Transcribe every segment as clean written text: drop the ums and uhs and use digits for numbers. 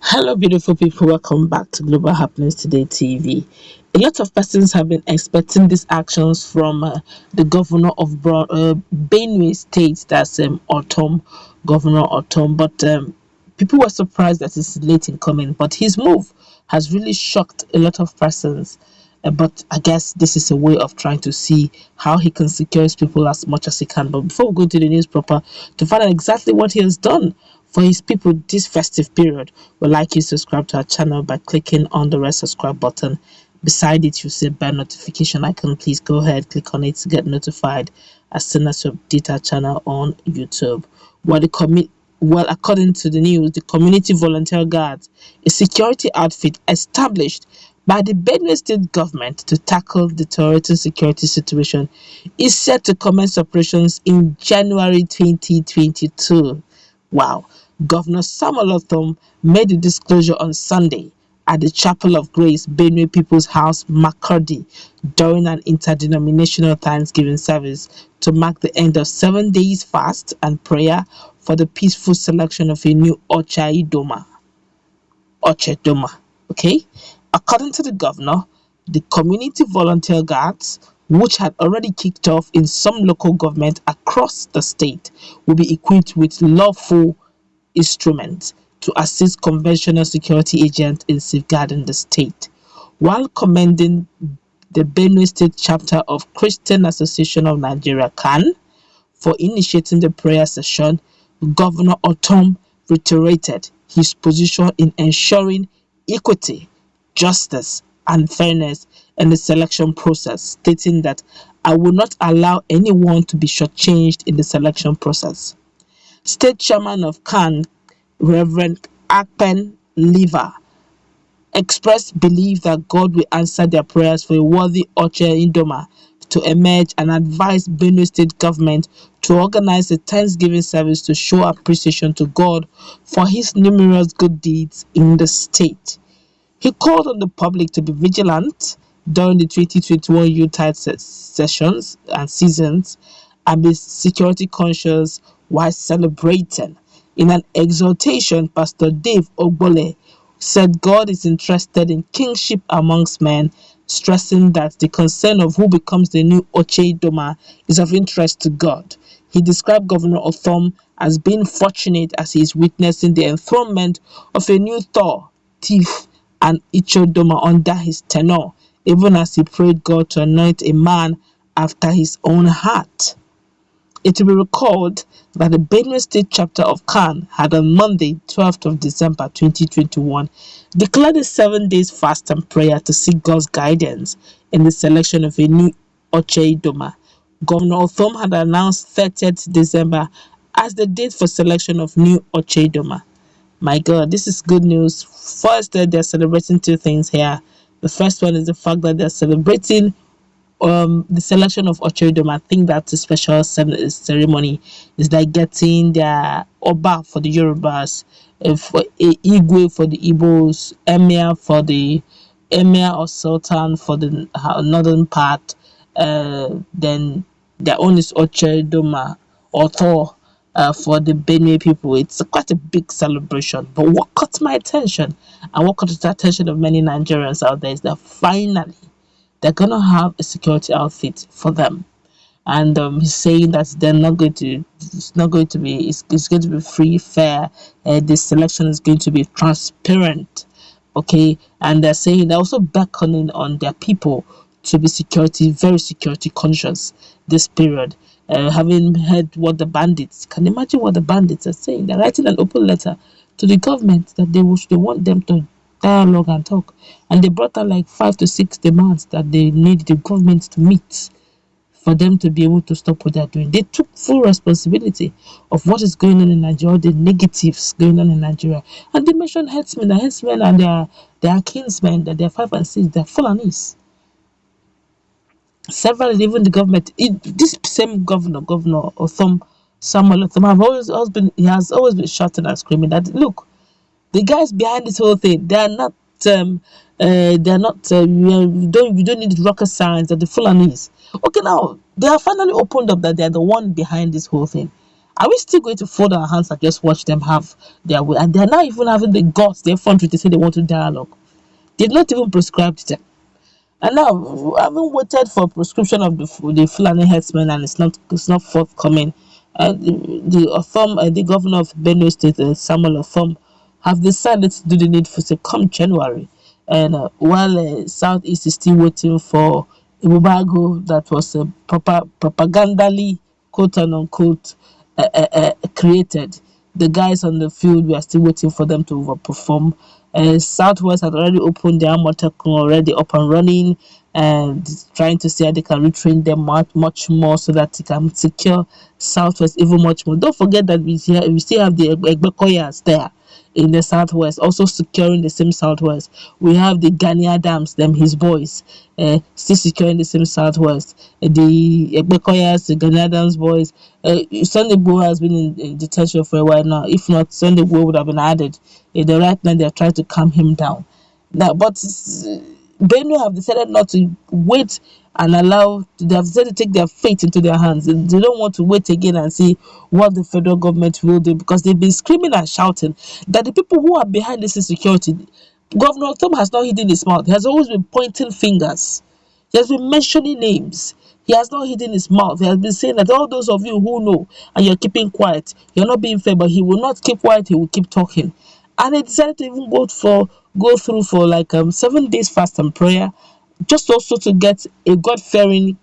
Hello, beautiful people. Welcome back to Global Happenings Today TV. A lot of persons have been expecting these actions from the governor of Benue State, that's Ortom, Governor Ortom. But people were surprised that it's late in coming. But his move has really shocked a lot of persons. But I guess this is a way of trying to see how he can secure his people as much as he can. But before we go to the news proper, to find out exactly what he has done for his people this festive period, we'd like you to subscribe to our channel by clicking on the red subscribe button. Beside it, you see bell notification icon. Please go ahead, click on it to get notified as soon as we update our channel on YouTube. According to the news, the Community Volunteer Guards, a security outfit established by the Benue state government to tackle the deteriorating security situation, is set to commence operations in January 2022. Wow. Governor Samuel Ortom made the disclosure on Sunday at the Chapel of Grace, Benue People's House, Makurdi, during an interdenominational Thanksgiving service to mark the end of 7 days fast and prayer for the peaceful selection of a new Ochai Doma. Okay? According to the governor, the community volunteer guards, which had already kicked off in some local government across the state, will be equipped with lawful instruments to assist conventional security agents in safeguarding the state. While commending the Benue State chapter of Christian Association of Nigeria (CAN) for initiating the prayer session, Governor Ortom reiterated his position in ensuring equity, justice, and fairness in the selection process, stating that I will not allow anyone to be shortchanged in the selection process. State Chairman of CAN, Reverend Akpen Liver, expressed belief that God will answer their prayers for a worthy Oche Indoma to emerge, and advised Benue State government to organize a Thanksgiving service to show appreciation to God for his numerous good deeds in the state. He called on the public to be vigilant during the 2021 Yuletide sessions and seasons and be security conscious while celebrating. In an exhortation, Pastor Dave Ogbole said God is interested in kingship amongst men, stressing that the concern of who becomes the new Oche Doma is of interest to God. He described Governor Ortom as being fortunate as he is witnessing the enthronement of a new Thor, thief, and Ichodoma under his tenure, even as he prayed God to anoint a man after his own heart. It will be recalled that the Benue State chapter of CAN had on Monday, 12th of December 2021, declared a 7 days fast and prayer to seek God's guidance in the selection of a new Oche Doma. Governor Ortom had announced 30th December as the date for selection of new Oche Doma. My God, this is good news. First, they're celebrating two things here. The first one is the fact that they're celebrating the selection of Ochodom. I think that's a special ceremony. It's like getting their Oba for the Yorubas, for Igwe for the Igbos, Emir or Sultan for the northern part. Then their own is Ochodoma or Thor. For the Benue people, it's quite a big celebration. But what caught my attention and what caught the attention of many Nigerians out there is that finally they're gonna have a security outfit for them, and he's saying that they're not going to. It's not going to be. It's going to be free, fair. The selection is going to be transparent. Okay, and they're saying they're also beckoning on their people to be very security conscious this period. Having heard what the bandits, can imagine what the bandits are saying. They're writing an open letter to the government that they want them to dialogue and talk, and they brought out like 5 to 6 demands that they need the government to meet for them to be able to stop what they're doing. They took full responsibility of what is going on in Nigeria, the negatives going on in Nigeria, and they mentioned headsmen and their kinsmen, that they're 5 and 6, they're Fulanis. Several, even the government, this same governor or some Samuel Ortom, he has always been shouting and screaming that look, the guys behind this whole thing, they are not you don't need rocket science, that the Fulanis. Okay, now they have finally opened up that they are the one behind this whole thing, Are we still going to fold our hands and just watch them have their way? And they're not even having the guts, their front to say they want to dialogue. They've not even prescribed them. And now, having waited for prescription of the Fulani herdsmen, and it's not forthcoming. The the governor of Benue State, Samuel Ortom, have decided to do the needful to come January. And while Southeast is still waiting for Ibubago that was proper propagandally, quote and unquote, created. The guys on the field, we are still waiting for them to overperform. Southwest had already opened their Motakun already up and running, and trying to see how they can retrain them much more so that they can secure Southwest even much more. Don't forget that we still have the Egbekoyas there in the Southwest, also securing the same Southwest. We have the Gani Adams, them his boys, still securing the same Southwest. The Egbekoyas, the Gani Adams boys. Sunday Igboho has been in detention for a while now. If not, Sunday Igboho would have been added. The right now they are trying to calm him down. Now, but Benue have decided not to wait and they have decided to take their fate into their hands. They don't want to wait again and see what the federal government will do, because they've been screaming and shouting that the people who are behind this insecurity, Governor Tom has not hidden his mouth. He has always been pointing fingers. He has been mentioning names. He has not hidden his mouth. He has been saying that all those of you who know and you're keeping quiet, you're not being fair, but he will not keep quiet, he will keep talking. And he decided to even go through for like 7 days fast and prayer, just also to get a God-fearing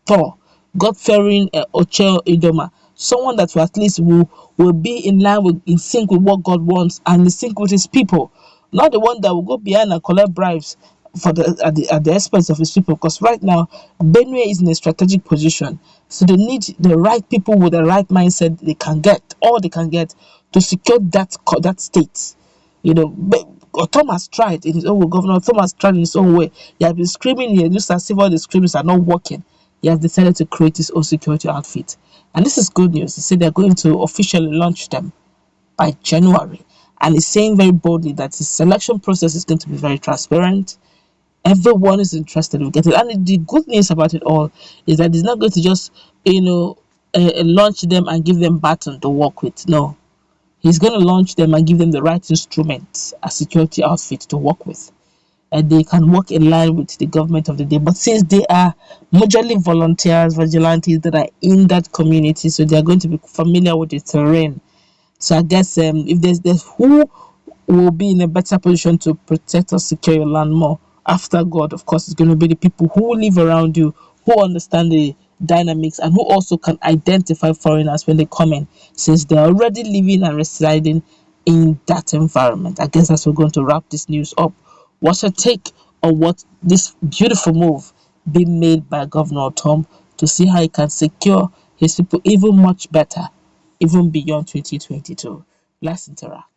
Thor, God-fearing Ocho Idoma, someone that will at least will be in line with, in sync with what God wants and in sync with his people, not the one that will go behind and collect bribes for at the expense of his people. Because right now Benue is in a strategic position, so they need the right people with the right mindset. They can get to secure that state. But Tom has tried in his own way. Governor Tom has tried in his own way. He has been screaming. He looks as if all the screams are not working. He has decided to create his own security outfit, and this is good news. He said they're going to officially launch them by January, and he's saying very boldly that his selection process is going to be very transparent. Everyone is interested in getting it. And the good news about it all is that he's not going to just, launch them and give them baton to work with. No, he's going to launch them and give them the right instruments, a security outfit to work with. And they can work in line with the government of the day. But since they are majorly volunteers, vigilantes that are in that community, so they are going to be familiar with the terrain. So I guess if there's who will be in a better position to protect or secure your land more after God, of course, it's going to be the people who live around you, who understand the dynamics, and who also can identify foreigners when they come in, since they're already living and residing in that environment. I guess that's we're going to wrap this news up. What's your take on what this beautiful move being made by Governor Tom to see how he can secure his people even much better, even beyond 2022? Let's interact.